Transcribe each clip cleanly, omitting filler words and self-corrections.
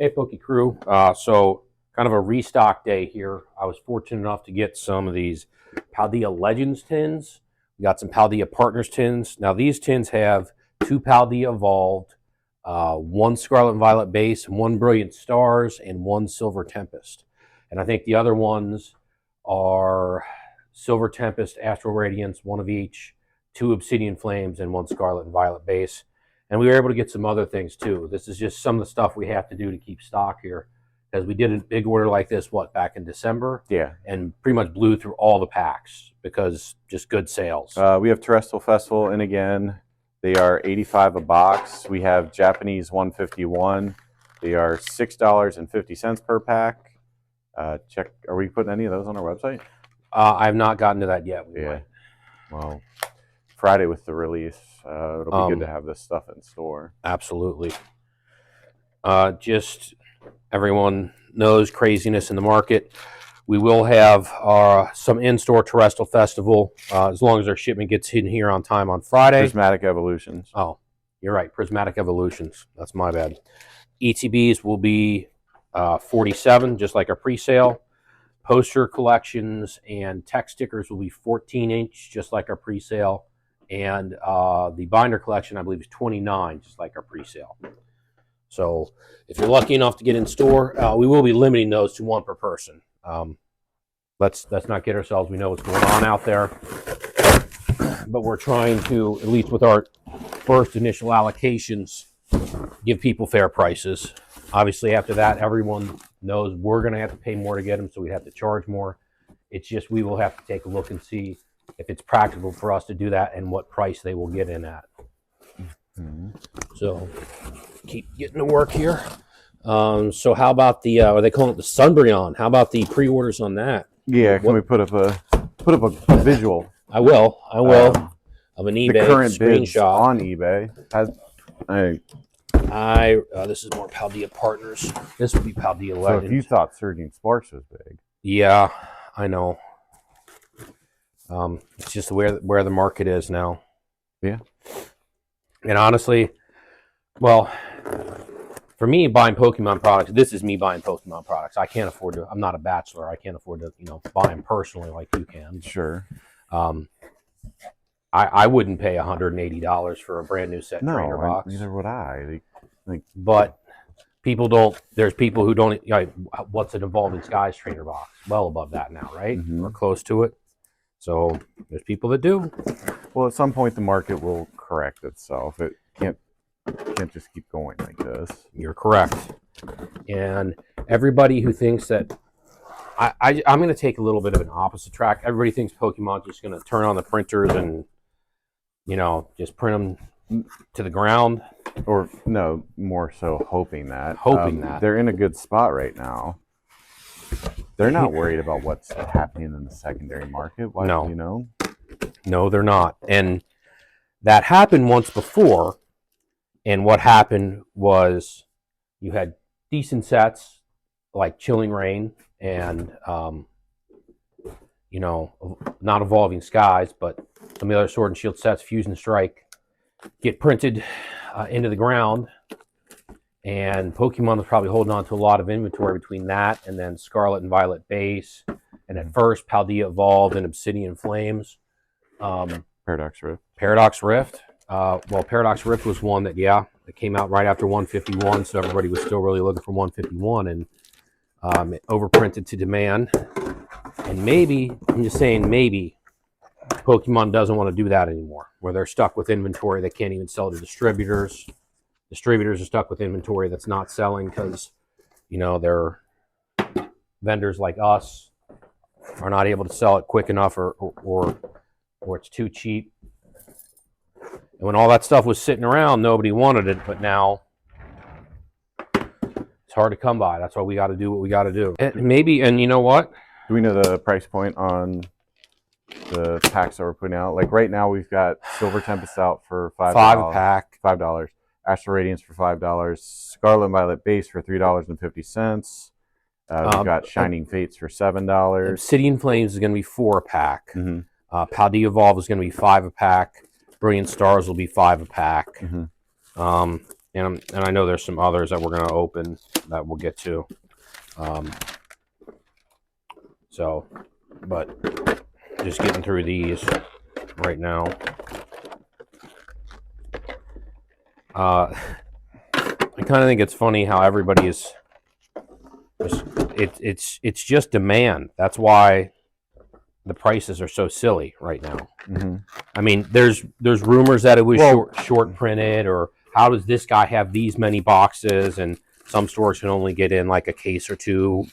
Hey, Pokey Crew. So kind of a restock day here. I was fortunate enough to get some of these Paldea Legends tins. We got some Paldea Partners tins. Now these tins have 2 Paldea Evolved, 1 Scarlet and Violet base, 1 Brilliant Stars, and 1 Silver Tempest. And I think the other ones are Silver Tempest, Astral Radiance, 1 of each, 2 Obsidian Flames, and 1 Scarlet and Violet base. And we were able to get some other things too. This is just some of the stuff we have to do to keep stock here, because we did a big order like this, back in December? Yeah. And pretty much blew through all the packs because just good sales. We have Terrestrial Festival in again. They are $85 a box. We have Japanese 151. They are $6.50 per pack. Check. Are we putting any of those on our website? I've not gotten to that yet. Yeah. Well, Friday with the release. It'll be good to have this stuff in store. Absolutely. Just everyone knows craziness in the market. We will have some in-store Terrestrial Festival as long as our shipment gets in here on time on Friday. Prismatic Evolutions. Oh, you're right. Prismatic Evolutions. That's my bad. ETBs will be 47, just like our pre-sale. Poster collections and text stickers will be 14-inch, just like our pre-sale. And the binder collection, I believe, is 29, just like our pre-sale. So if you're lucky enough to get in store, we will be limiting those to 1 per person. Let's not kid ourselves. We know what's going on out there. But we're trying to, at least with our first initial allocations, give people fair prices. Obviously, after that, everyone knows we're going to have to pay more to get them, so we have to charge more. It's just we will have to take a look and see if it's practical for us to do that and what price they will get in at. So keep getting to work here. So how about the are they calling it the Sunbreon? How about the pre-orders on that? Yeah, can we put up a visual? I will of an eBay the current screenshot on eBay. This is more Paldea Partners. This would be Paldea Legends. So if you thought Surging Sparks was big, yeah, I know. It's just where the market is now. Yeah. And honestly, well, for me buying Pokemon products, this is me buying Pokemon products. I can't afford to. I'm not a bachelor. I can't afford to, buy them personally like you can. Sure. I wouldn't pay $180 for a brand new set trainer box. Neither would I. But people don't. There's people who don't. What's an Evolving Skies trainer box? Well above that now, right? Or close to it. So there's people that do. Well, at some point the market will correct itself. It can't just keep going like this. You're correct. And everybody who thinks that I'm going to take a little bit of an opposite track. Everybody thinks Pokemon's just going to turn on the printers and just print them to the ground. Or no, more so hoping that. That they're in a good spot right now. They're not worried about what's happening in the secondary market. Why, no. No, they're not. And that happened once before. And what happened was you had decent sets like Chilling Reign and, not Evolving Skies, but some of the other Sword and Shield sets, Fusion Strike, get printed into the ground. And Pokemon was probably holding on to a lot of inventory between that and then Scarlet and Violet base. And at first, Paldea Evolved and Obsidian Flames. Paradox Rift. Paradox Rift. Paradox Rift was one that came out right after 151, so everybody was still really looking for 151, and it overprinted to demand. And maybe, I'm just saying maybe, Pokemon doesn't want to do that anymore, where they're stuck with inventory they can't even sell to distributors. Distributors are stuck with inventory that's not selling because, their vendors like us are not able to sell it quick enough or it's too cheap. And when all that stuff was sitting around, nobody wanted it, but now it's hard to come by. That's why we got to do what we got to do. And you know what? Do we know the price point on the packs that we're putting out? Like right now, we've got Silver Tempest out for $5. $5 a pack. $5. Astral Radiance for $5. Scarlet and Violet base for $3.50. We've got Shining Fates for $7. Obsidian Flames is going to be $4 a pack. Paldea Evolve is going to be $5 a pack. Brilliant Stars will be $5 a pack. and I know there's some others that we're going to open that we'll get to. But just getting through these right now. I kind of think it's funny how everybody is. It's just demand. That's why the prices are so silly right now. Mm-hmm. I mean, there's rumors that it was short printed, or how does this guy have these many boxes, and some stores can only get in like a case or two.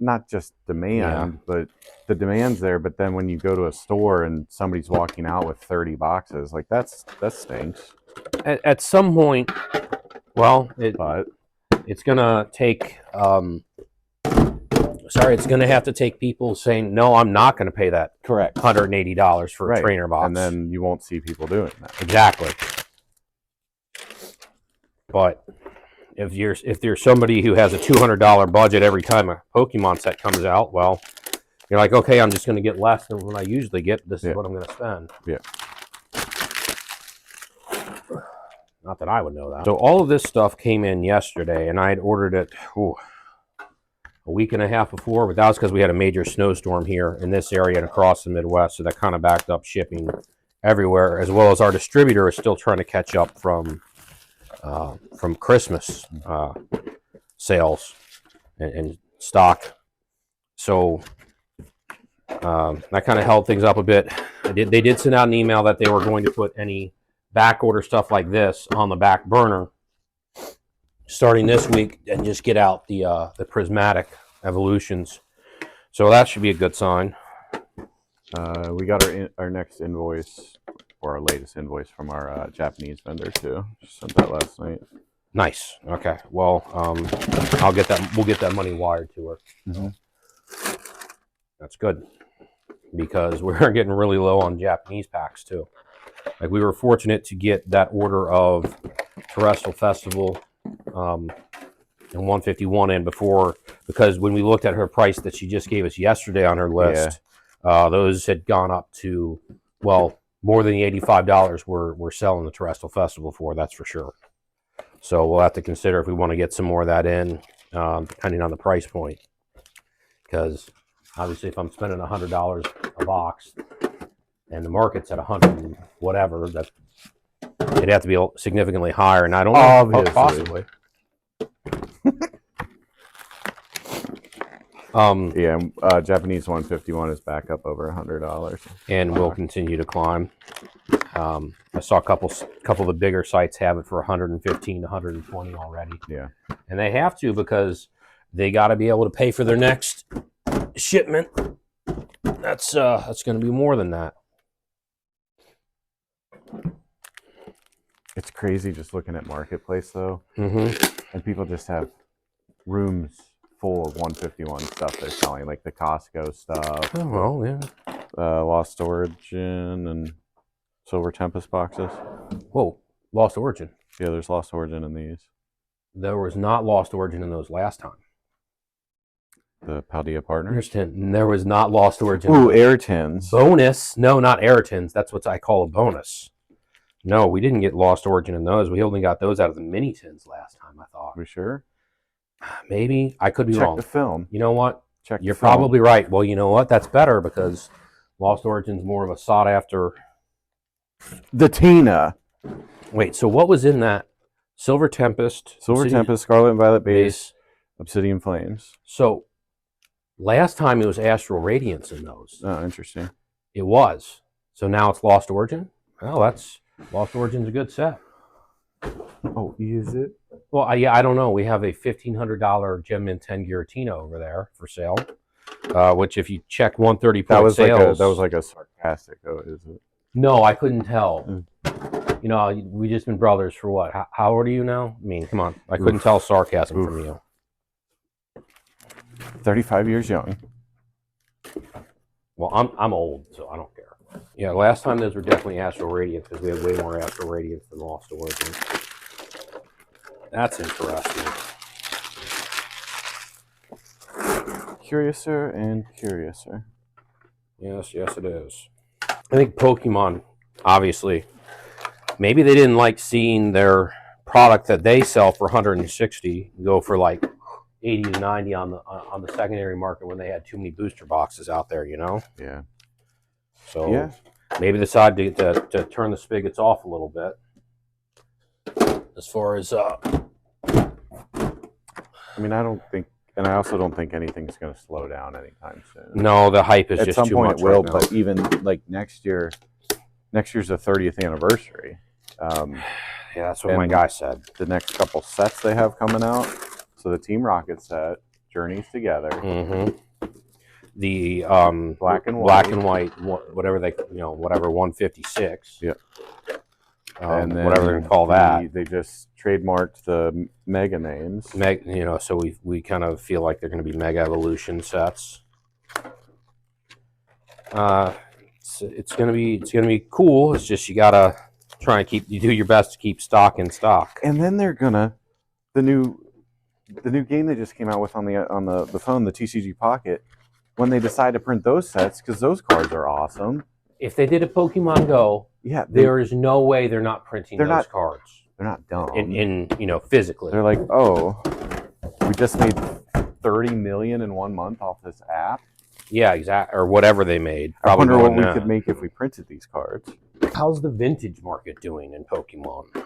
Not just demand, but the demand's there. But then when you go to a store and somebody's walking out with 30 boxes, like that stinks. At some point, well, it's gonna take. It's going to have to take people saying, no, I'm not going to pay that correct $180 for a trainer box. And then you won't see people doing that. Exactly. But if there's somebody who has a $200 budget every time a Pokemon set comes out, well, you're like, okay, I'm just going to get less than what I usually get. This is what I'm going to spend. Yeah. Not that I would know that. So all of this stuff came in yesterday, and I had ordered it a week and a half before, but that was because we had a major snowstorm here in this area and across the Midwest, so that kind of backed up shipping everywhere, as well as our distributor is still trying to catch up from Christmas sales and stock. So that kind of held things up a bit. They did send out an email that they were going to put any back order stuff like this on the back burner starting this week and just get out the prismatic evolutions. So that should be a good sign. We got our next invoice, or our latest invoice, from our Japanese vendor too. Just sent that last night. Nice. Okay. Well, I'll get that. We'll get that money wired to her. Mm-hmm. That's good, because we're getting really low on Japanese packs too. Like, we were fortunate to get that order of Terrestrial Festival and 151 in before, because when we looked at her price that she just gave us yesterday on her list, those had gone up to, well, more than the $85 we're selling the Terrestrial Festival for, that's for sure. So we'll have to consider if we want to get some more of that in, depending on the price point. Because obviously if I'm spending $100 a box and the market's at 100 and whatever, that it'd have to be significantly higher, and I don't know. Obviously. Possibly. Japanese 151 is back up over $100, and will continue to climb. I saw a couple of the bigger sites have it for 115 to 120 already. Yeah, and they have to, because they got to be able to pay for their next shipment. That's going to be more than that. it's crazy just looking at Marketplace though, and people just have rooms full of 151 stuff they're selling, like the Costco stuff. Oh, well, yeah. Lost Origin and Silver Tempest boxes. Whoa, Lost Origin. Yeah, there's Lost Origin in these. There was not Lost Origin in those last time. The Paldea Partners? There was not Lost Origin. Ooh, Airtins. Bonus. No, not Airtins. That's what I call a bonus. No, we didn't get Lost Origin in those. We only got those out of the mini tins last time, I thought. We sure? Maybe. I could be wrong. Check the film. You know what? You're probably right. Well, you know what? That's better, because Lost Origin's more of a sought after. The Tina. Wait, so what was in that? Silver Tempest. Tempest, Scarlet and Violet base, Obsidian Flames. So last time it was Astral Radiance in those. Oh, interesting. It was. So now it's Lost Origin? Well, Lost Origin's a good set. Oh, is it? Well, I don't know. We have a $1,500 Gem Mint 10 Giratina over there for sale, which if you check 130 point sales... that was like a sarcastic, though, is it? No, I couldn't tell. You know, we just been brothers for what? How old are you now? I mean, come on. I couldn't tell sarcasm from you. 35 years young. Well, I'm old, so I don't care. Yeah, last time those were definitely Astral Radiance, because we had way more Astral Radiance than Lost Origin. That's interesting. Curiouser and curiouser. Yes, it is. I think Pokemon, obviously, maybe they didn't like seeing their product that they sell for 160 go for like 80 to 90 on the secondary market when they had too many booster boxes out there, you know? Yeah. So Yeah. maybe decide to turn the spigots off a little bit. As far as I mean, I don't think, and I also don't think anything's going to slow down anytime soon. no, the hype is At just some too point much it will, right now. but even like next year's the 30th anniversary. Yeah, that's what my guy said. The next couple sets they have coming out. So the Team Rocket set, Journeys Together, The Black and white, whatever they, whatever 156. Yeah. And then whatever they call that. They just trademarked the mega names. So we kind of feel like they're going to be Mega Evolution sets. It's gonna be cool. It's just you gotta try and do your best to keep stock in stock. And then they're gonna the new game they just came out with on the phone, the TCG Pocket. When they decide to print those sets, because those cards are awesome. If they did a Pokemon Go, yeah, there is no way they're not printing those cards. They're not dumb. In physically. They're like, oh, we just made 30 million in 1 month off this app. Yeah, exactly. Or whatever they made. I wonder what we could make if we printed these cards. How's the vintage market doing in Pokemon?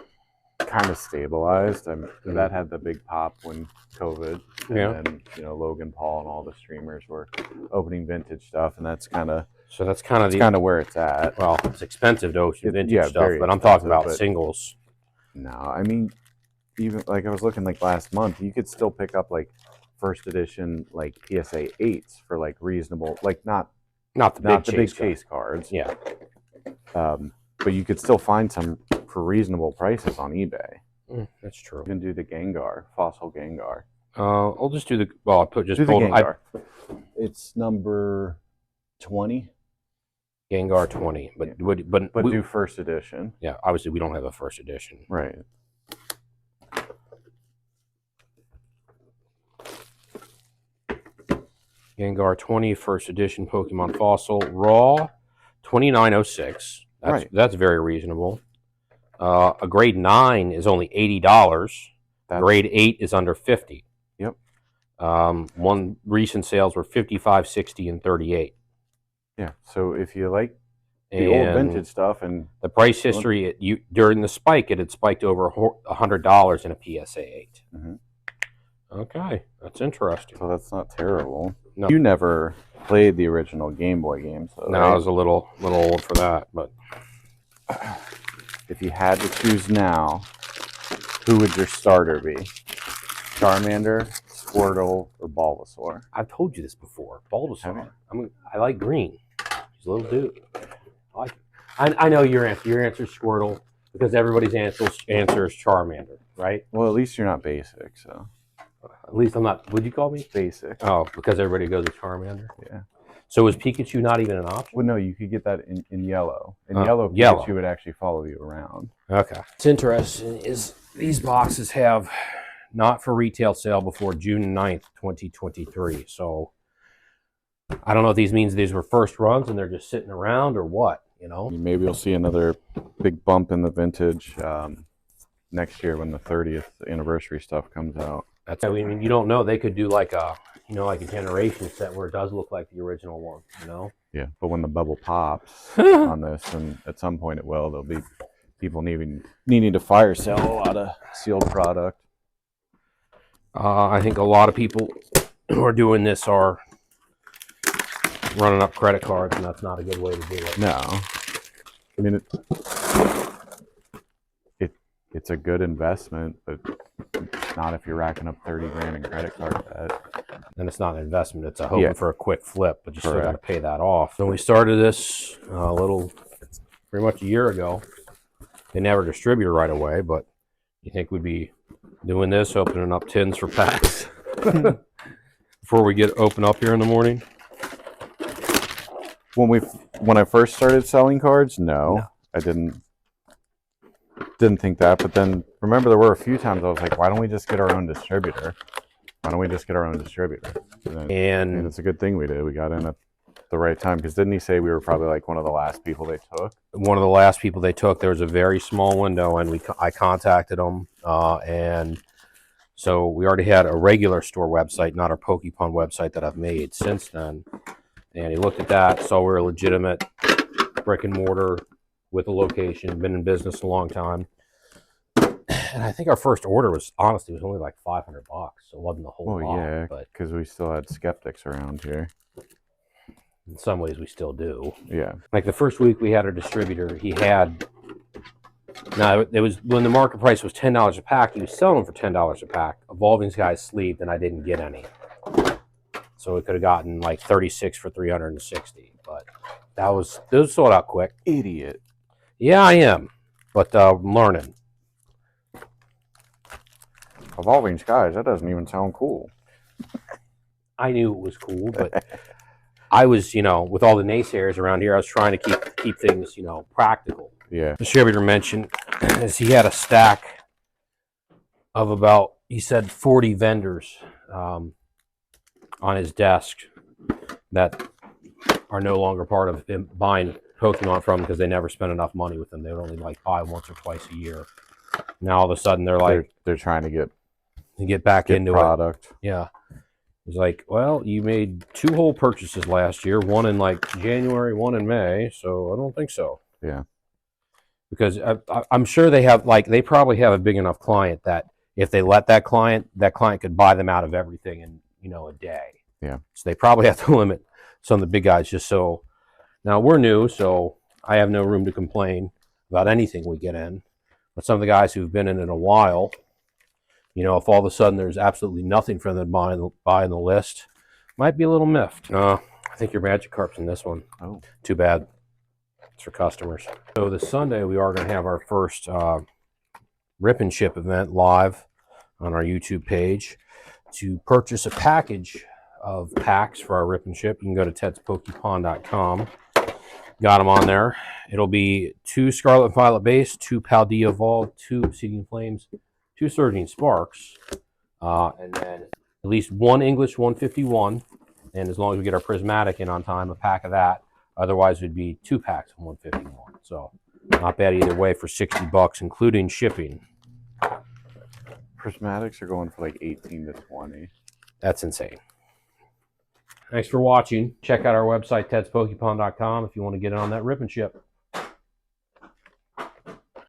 Kind of stabilized. That had the big pop when COVID. And then, Logan Paul and all the streamers were opening vintage stuff, and that's kind of where it's at. Well, it's expensive to open vintage stuff, but I'm talking about singles. No, I mean, even like I was looking like last month, you could still pick up like first edition like PSA 8s for like reasonable, like not the big chase cards. Yeah. But you could still find some for reasonable prices on eBay. That's true. You can do the Gengar, Fossil Gengar. I'll just do I'll put just do the Gengar. It's number 20. Gengar 20, but do first edition. Yeah, obviously we don't have a first edition. Right. Gengar 20 first edition Pokemon Fossil raw 2906. That's very reasonable. A grade 9 is only $80. Grade 8 is under 50. Yep. One recent sales were 55, 60, and 38. Yeah. So if you like the old vintage stuff and the price history, during the spike, it had spiked over $100 in a PSA 8. Mm-hmm. Okay, that's interesting. So that's not terrible. No. You never played the original Game Boy games, though. No, right? I was a little old for that. But if you had to choose now, who would your starter be? Charmander, Squirtle, or Bulbasaur? I've told you this before. Bulbasaur. I like green. He's a little dude. I know your answer. Your answer is Squirtle because everybody's answer is Charmander, right? Well, at least you're not basic, so. At least I'm not. Would you call me basic? Oh, because everybody goes with Charmander. Yeah. So is Pikachu not even an option? Well, no, you could get that in yellow. In yellow, Pikachu would actually follow you around. Okay. What's interesting is these boxes have not for retail sale before June 9th, 2023. So I don't know if these means these were first runs and they're just sitting around or what, Maybe you'll see another big bump in the vintage next year when the 30th anniversary stuff comes out. You don't know. They could do like a generation set where it does look like the original one, Yeah, but when the bubble pops on this, and at some point it will, there'll be people needing to fire sell a lot of sealed product. I think a lot of people who are doing this are running up credit cards, and that's not a good way to do it. No, I mean it's a good investment, but not if you're racking up 30 grand in credit card debt. And it's not an investment; it's a hoping for a quick flip, but you still got to pay that off. So we started this pretty much a year ago. They never distributed right away, but you think we'd be doing this, opening up tins for packs before we open up here in the morning? When I first started selling cards, no. I didn't think that, but then remember there were a few times I was like, why don't we just get our own distributor? And it's a good thing we did. We got in the right time, because didn't he say we were probably like one of the last people they took? One of the last people they took. There was a very small window, and I contacted them, and so we already had a regular store website, not our Pokemon website that I've made since then. And he looked at that, saw we're a legitimate brick and mortar with a location, been in business a long time. And I think our first order was honestly only like $500, so it wasn't a whole lot. Yeah, but because we still had skeptics around here. in some ways we still do. Yeah. Like the first week we had our distributor, he had, now it was when the market price was $10 a pack, he was selling them for $10 a pack. Evolving Skies sleeved, and I didn't get any. So we could have gotten like 36 for 360, but those sold out quick. Idiot. Yeah, I am, but I'm learning. Evolving Skies, that doesn't even sound cool. I knew it was cool, but I was, with all the naysayers around here, I was trying to keep things, practical. Yeah. The distributor mentioned is he had a stack of about, he said 40 vendors on his desk that are no longer part of him buying Pokemon from because they never spent enough money with them. They would only like buy once or twice a year. Now all of a sudden they're like they're trying to get back into product. It. Yeah. He's like, well, you made 2 whole purchases last year, one in like January, one in May, so I don't think so. Yeah. Because I'm sure they probably have a big enough client that if they let that client could buy them out of everything in, a day. Yeah. So they probably have to limit some of the big guys just so. Now we're new, so I have no room to complain about anything we get in. But some of the guys who've been in it a while, if all of a sudden there's absolutely nothing for them to buy in the list, might be a little miffed. I think your Magikarp's in this one. Oh. Too bad. It's for customers. So this Sunday we are going to have our first Rip and Ship event live on our YouTube page. To purchase a package of packs for our Rip and Ship, you can go to tedspokepon.com. Got them on there. It'll be 2 Scarlet Violet base, 2 Paldea Evolved, 2 Obsidian Flames, 2 Surging Sparks, and then at least 1 English 151. And as long as we get our Prismatic in on time, a pack of that. Otherwise, it would be 2 packs of 151. So not bad either way for $60, including shipping. Prismatics are going for like 18 to 20. That's insane. Thanks for watching. Check out our website, tedspokepon.com, if you want to get in on that Rip and Ship.